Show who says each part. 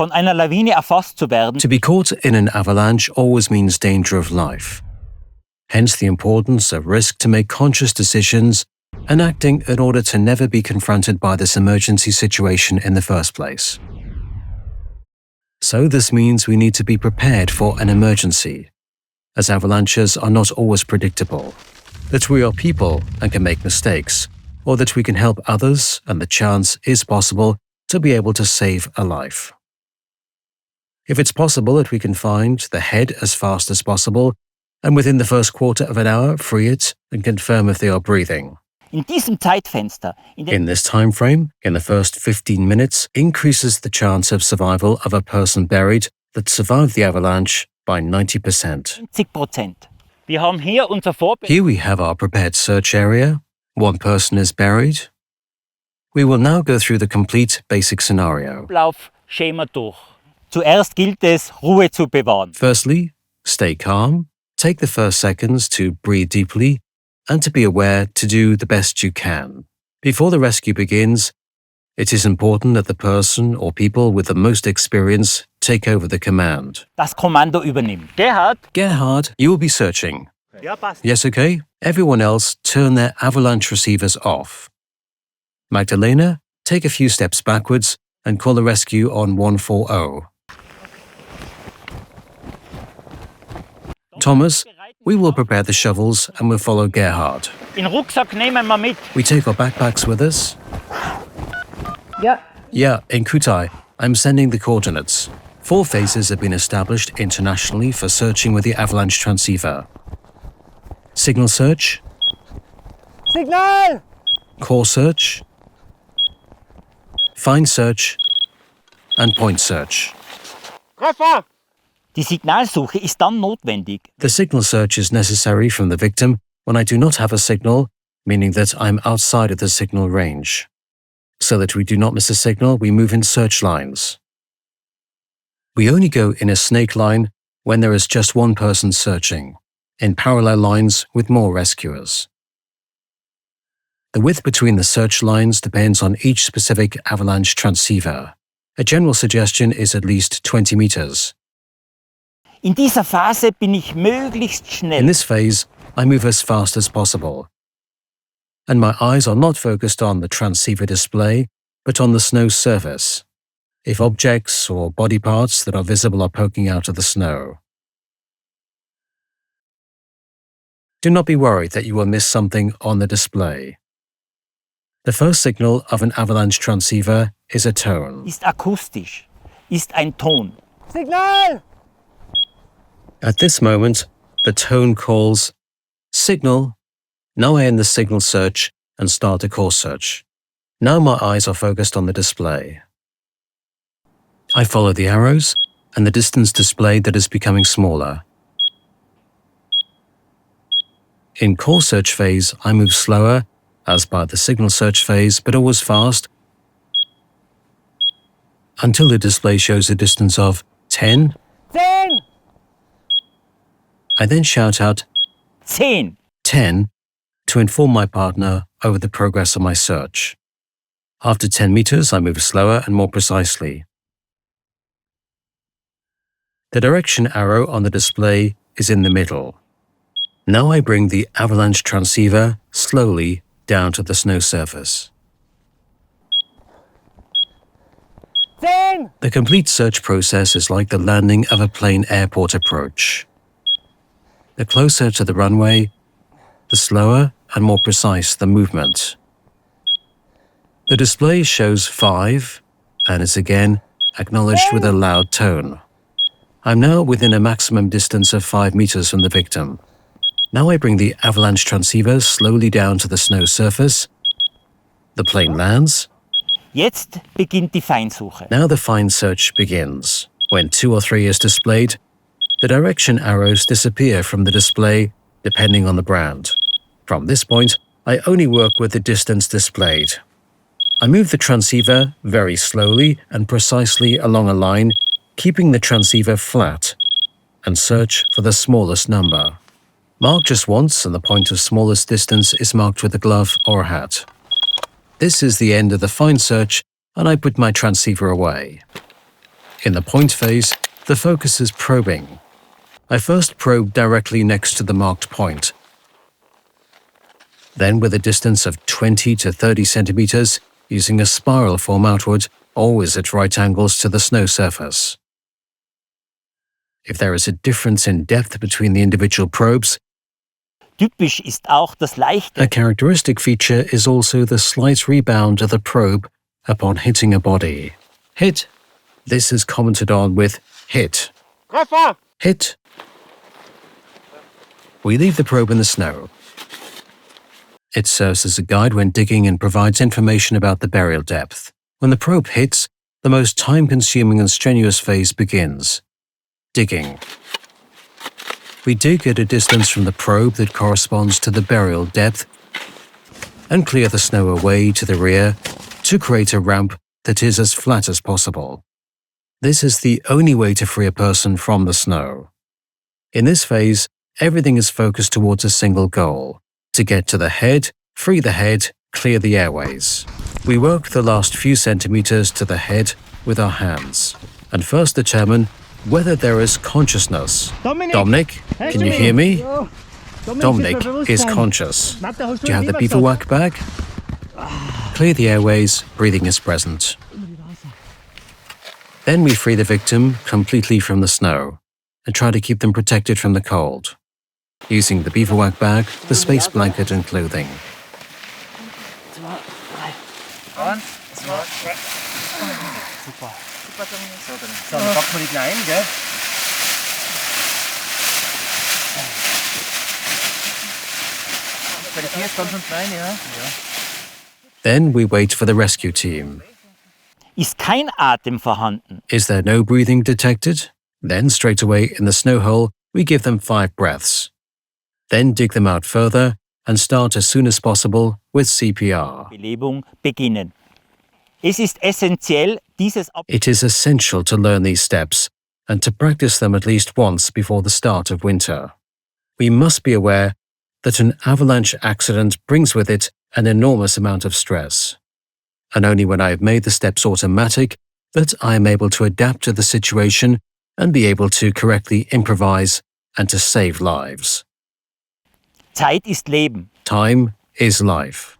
Speaker 1: von einer Lawine erfasst zu werden.
Speaker 2: To be caught in an avalanche always means danger of life. Hence the importance of risk to make conscious decisions and acting in order to never be confronted by this emergency situation in the first place. So this means we need to be prepared for an emergency, as avalanches are not always predictable, that we are people and can make mistakes, or that we can help others and the chance is possible to be able to save a life. If it's possible that we can find the head as fast as possible and within the first quarter of an hour free it and confirm if they are breathing.
Speaker 1: In diesem Zeitfenster,
Speaker 2: in this time frame, in the first 15 minutes, increases the chance of survival of a person buried that survived the avalanche by 90%.
Speaker 1: 90%. Wir haben hier unser
Speaker 2: Here we have our prepared search area. One person is buried. We will now go through the complete basic scenario.
Speaker 1: Ablaufschema durch. Zuerst gilt es, Ruhe zu bewahren.
Speaker 2: Firstly, stay calm. Take the first seconds to breathe deeply and to be aware to do the best you can. Before the rescue begins, it is important that the person or people with the most experience take over the command.
Speaker 1: Das Kommando übernehmen.
Speaker 2: Gerhard, you will be searching.
Speaker 1: Ja, passt.
Speaker 2: Yes, okay? Everyone else turn their avalanche receivers off. Magdalena, take a few steps backwards and call the rescue on 140. Thomas, we will prepare the shovels and will follow Gerhard.
Speaker 1: In Rucksack nehmen wir mit.
Speaker 2: We take our backpacks with us? Yeah, in Kutai. I'm sending the coordinates. 4 phases have been established internationally for searching with the avalanche transceiver. Signal search.
Speaker 3: Signal!
Speaker 2: Core search. Find search. And point search.
Speaker 3: Treffer!
Speaker 1: Die Signalsuche ist dann notwendig.
Speaker 2: The signal search is necessary from the victim when I do not have a signal, meaning that I'm outside of the signal range. So that we do not miss a signal, we move in search lines. We only go in a snake line when there is just one person searching, in parallel lines with more rescuers. The width between the search lines depends on each specific avalanche transceiver. A general suggestion is at least 20 meters.
Speaker 1: In dieser Phase bin ich möglichst schnell.
Speaker 2: In this phase, I move as fast as possible. And my eyes are not focused on the transceiver display, but on the snow surface, if objects or body parts that are visible are poking out of the snow. Do not be worried that you will miss something on the display. The first signal of an avalanche transceiver is a tone.
Speaker 1: Ist akustisch. Ist ein Ton.
Speaker 3: Signal!
Speaker 2: At this moment, the tone calls signal. Now I end the signal search and start a core search. Now my eyes are focused on the display. I follow the arrows and the distance displayed that is becoming smaller. In core search phase, I move slower, as by the signal search phase, but always fast, until the display shows a distance of 10.
Speaker 3: 10!
Speaker 2: I then shout out
Speaker 1: 10.
Speaker 2: 10 to inform my partner over the progress of my search. After 10 meters, I move slower and more precisely. The direction arrow on the display is in the middle. Now I bring the avalanche transceiver slowly down to the snow surface.
Speaker 3: 10!
Speaker 2: The complete search process is like the landing of a plane airport approach. The closer to the runway, the slower and more precise the movement. The display shows 5 and is again acknowledged with a loud tone. I'm now within a maximum distance of 5 meters from the victim. Now I bring the avalanche transceiver slowly down to the snow surface. The plane lands.
Speaker 1: Jetzt beginnt die Feinsuche.
Speaker 2: Now the fine search begins. When 2 or 3 is displayed, the direction arrows disappear from the display depending on the brand. From this point, I only work with the distance displayed. I move the transceiver very slowly and precisely along a line, keeping the transceiver flat, and search for the smallest number. Mark just once and the point of smallest distance is marked with a glove or a hat. This is the end of the fine search and I put my transceiver away. In the point phase, the focus is probing. I first probe directly next to the marked point. Then, with a distance of 20 to 30 centimeters, using a spiral form outward, always at right angles to the snow surface. If there is a difference in depth between the individual probes,
Speaker 1: Typisch ist auch das leichte
Speaker 2: a characteristic feature is also the slight rebound of the probe upon hitting a body. Hit. This is commented on with hit.
Speaker 3: Treffer!
Speaker 2: Hit. We leave the probe in the snow. It serves as a guide when digging and provides information about the burial depth. When the probe hits, the most time-consuming and strenuous phase begins. Digging. We dig at a distance from the probe that corresponds to the burial depth and clear the snow away to the rear to create a ramp that is as flat as possible. This is the only way to free a person from the snow. In this phase, everything is focused towards a single goal: to get to the head, free the head, clear the airways. We work the last few centimeters to the head with our hands and first determine whether there is consciousness. Dominic, can you hear me? Dominic is conscious. Do you have the bivouac bag? Clear the airways, breathing is present. Then we free the victim completely from the snow and try to keep them protected from the cold, using the bivouac bag, the space blanket and clothing.
Speaker 3: Super. So, dann packen wir die Kleinen, gell? Bei der 4 ist ganz und klein, ja?
Speaker 2: Then we wait for the rescue team.
Speaker 1: ist kein Atem vorhanden.
Speaker 2: Is there no breathing detected? Then straight away in the snow hole, we give them 5 breaths. Then dig them out further and start as soon as possible with CPR.
Speaker 1: Belebung beginnen. Es ist essentiell, dieses
Speaker 2: It is essential to learn these steps and to practice them at least once before the start of winter. We must be aware that an avalanche accident brings with it an enormous amount of stress. And only when I have made the steps automatic that I am able to adapt to the situation and be able to correctly improvise and to save lives.
Speaker 1: Zeit ist Leben.
Speaker 2: Time is life.